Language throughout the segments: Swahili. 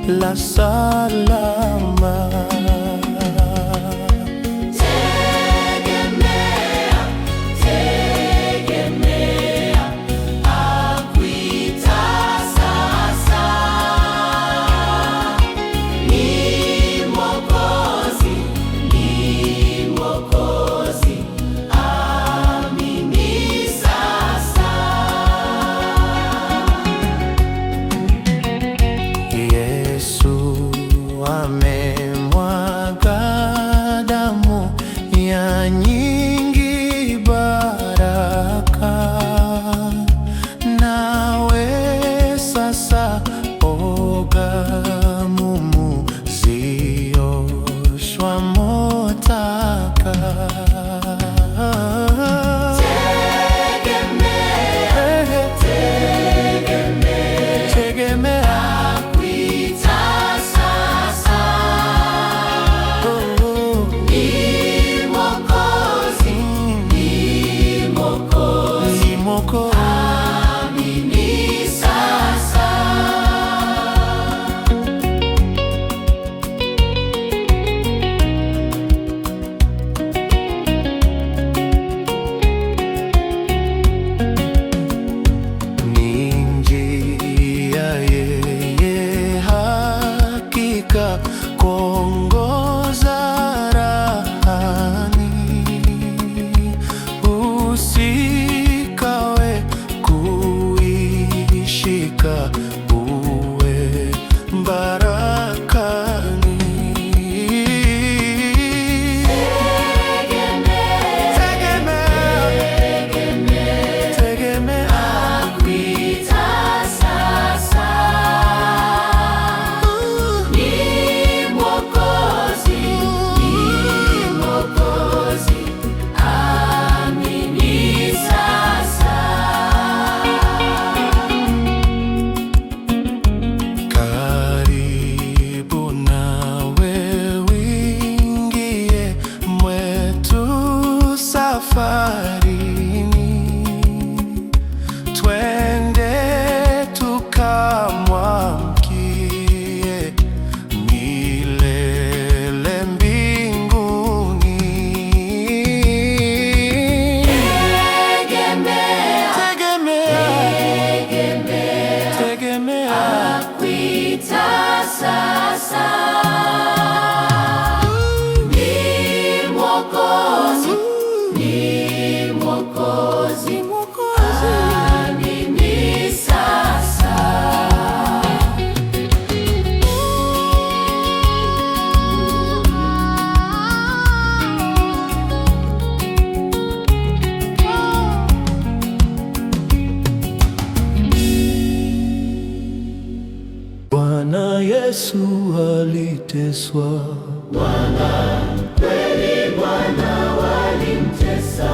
la salama. Amemwaga damu ya nyingi baraka, nawe sasa oga mumu zioshwa motaka. Amini sasa. Ni njia yeye hakika kuongoza rahani, usikawe kuishika uwe barakani. Safarini twende tukamwamkie milele mbinguni. Tegemea Akuita sasa. Amini sasa. Bwana Yesu aliteswa. Bwana kweli, Bwana walimtesa.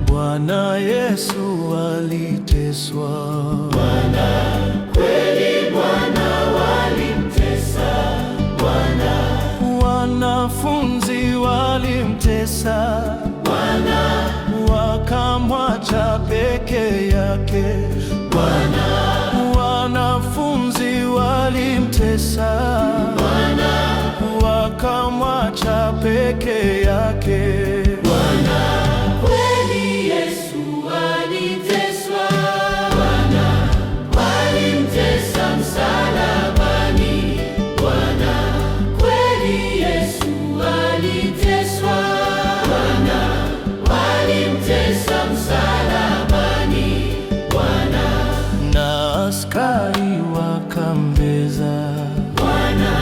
Bwana Yesu aliteswa. Bwana kweli, Bwana walimtesa. Bwana wanafunzi walimtesa. Bwana wakamwacha peke yake. Bwana wanafunzi walimtesa. Bwana wakamwacha peke yake. Bwana kweli, Yesu aliteswa. Bwana walimtesa msalabani. Bwana kweli, Yesu aliteswa. Bwana walimtesa msalabani. Bwana na askari wakambeza. Bwana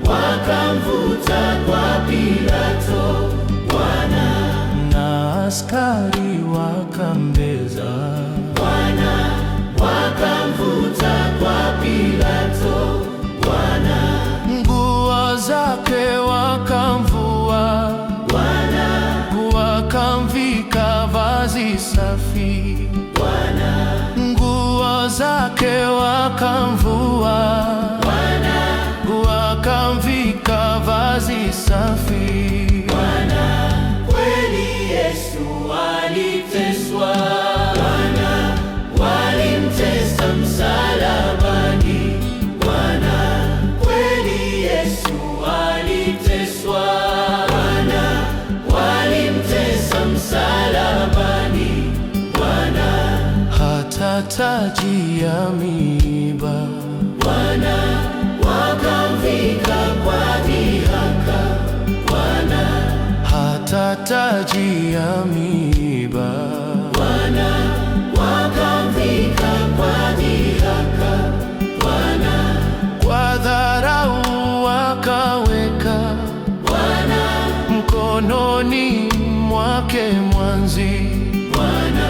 wakamvuta kwa Pilato. Bwana na askari wakambeza. Bwana wakamvuta kwa Pilato. Bwana nguo zake wakamvua. Bwana wakamvika vazi safi. Bwana nguo zake wakamvua. Bwana wakamvika vazi safi. Bwana kweli, Yesu aliteswa. Bwana walimtesa msalabani. Bwana ya miiba. Bwana wakamvika kwa dhihaka, Bwana Kwa dharau wakaweka Bwana mkononi mwake mwanzi. Bwana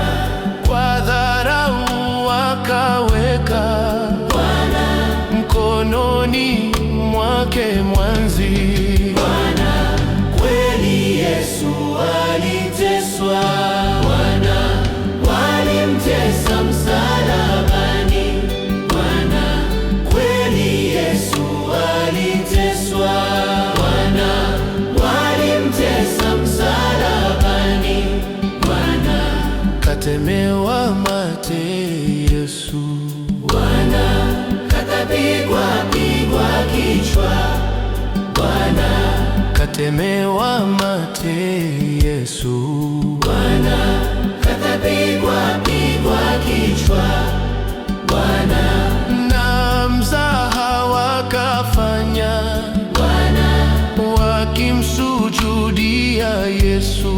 Kwa dharau wakaweka Bwana mkononi mwake mwanzi. Bwana kweli Yesu aliteswa, Bwana walimtesa msalabani. Bwana kweli Yesu aliteswa, Bwana walimtesa msalabani. Bwana Katemewa mate Yesu, Bwana katapigwa kichwa, Bwana katemewa mate Yesu, Bwana katapigwa kichwa, Bwana na mzaha wakafanya Bwana wakimsujudia Yesu.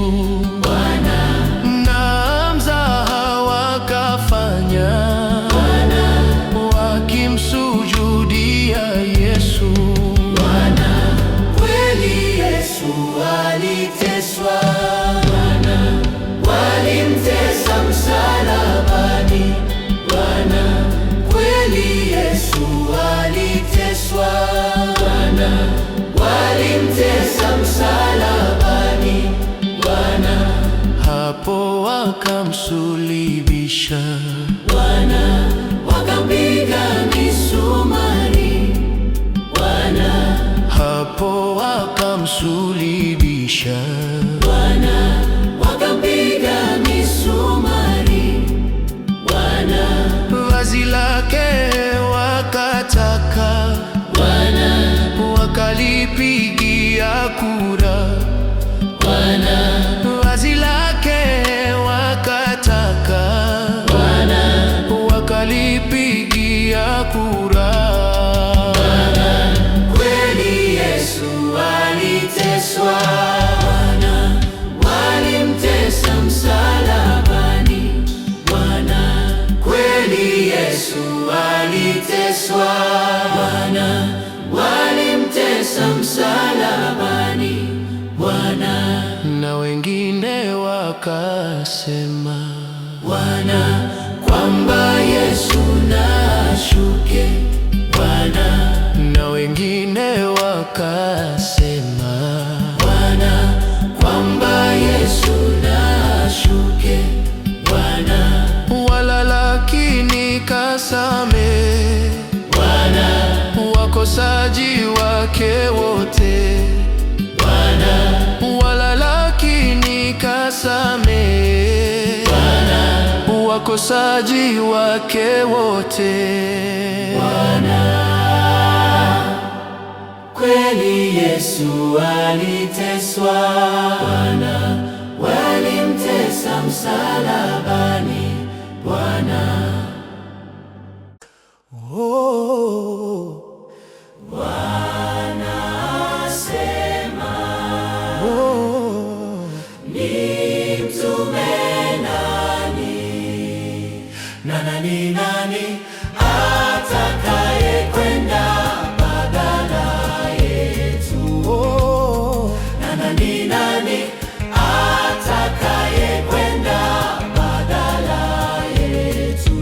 Bwana Na mzaha wakafanya wakimsujudia Yesu. Bwana kweli Yesu aliteswa, Bwana walimtesa msalabani. Bwana kweli Yesu aliteswa, Bwana walimtesa msalabani. Bwana Hapo wakamsulibisha, Bwana wakampiga misumari, Bwana hapo wakamsulibisha, Bwana wakampiga misumari, Bwana vazi lake wakataka, Bwana wakalipigia kura. Bwana Vazi lake wakataka, Bwana wakalipigia kura. kweli Yesu aliteswa, Bwana walimtesa msalabani. Bwana kweli Yesu aliteswa, Bwana walimtesa msalabani. Bwana Na wengine wakasema, Bwana kwamba Yesu na ashuke, Bwana na wengine wakasema, Bwana kwamba Yesu na ashuke, Bwana wala lakini kasame Bwana wakosaji wake wote. Bwana Wala lakini kasame wakosaji wake wote. kweli Yesu aliteswa, Bwana walimtesa msalabani. Bwana asema nimtume nani atakaye kwenda badala yetu? Nani atakaye kwenda badala yetu?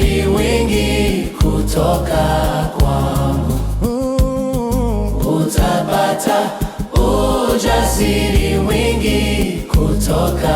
ujasiri wingi kutoka kwangu. Utapata ujasiri wingi kutoka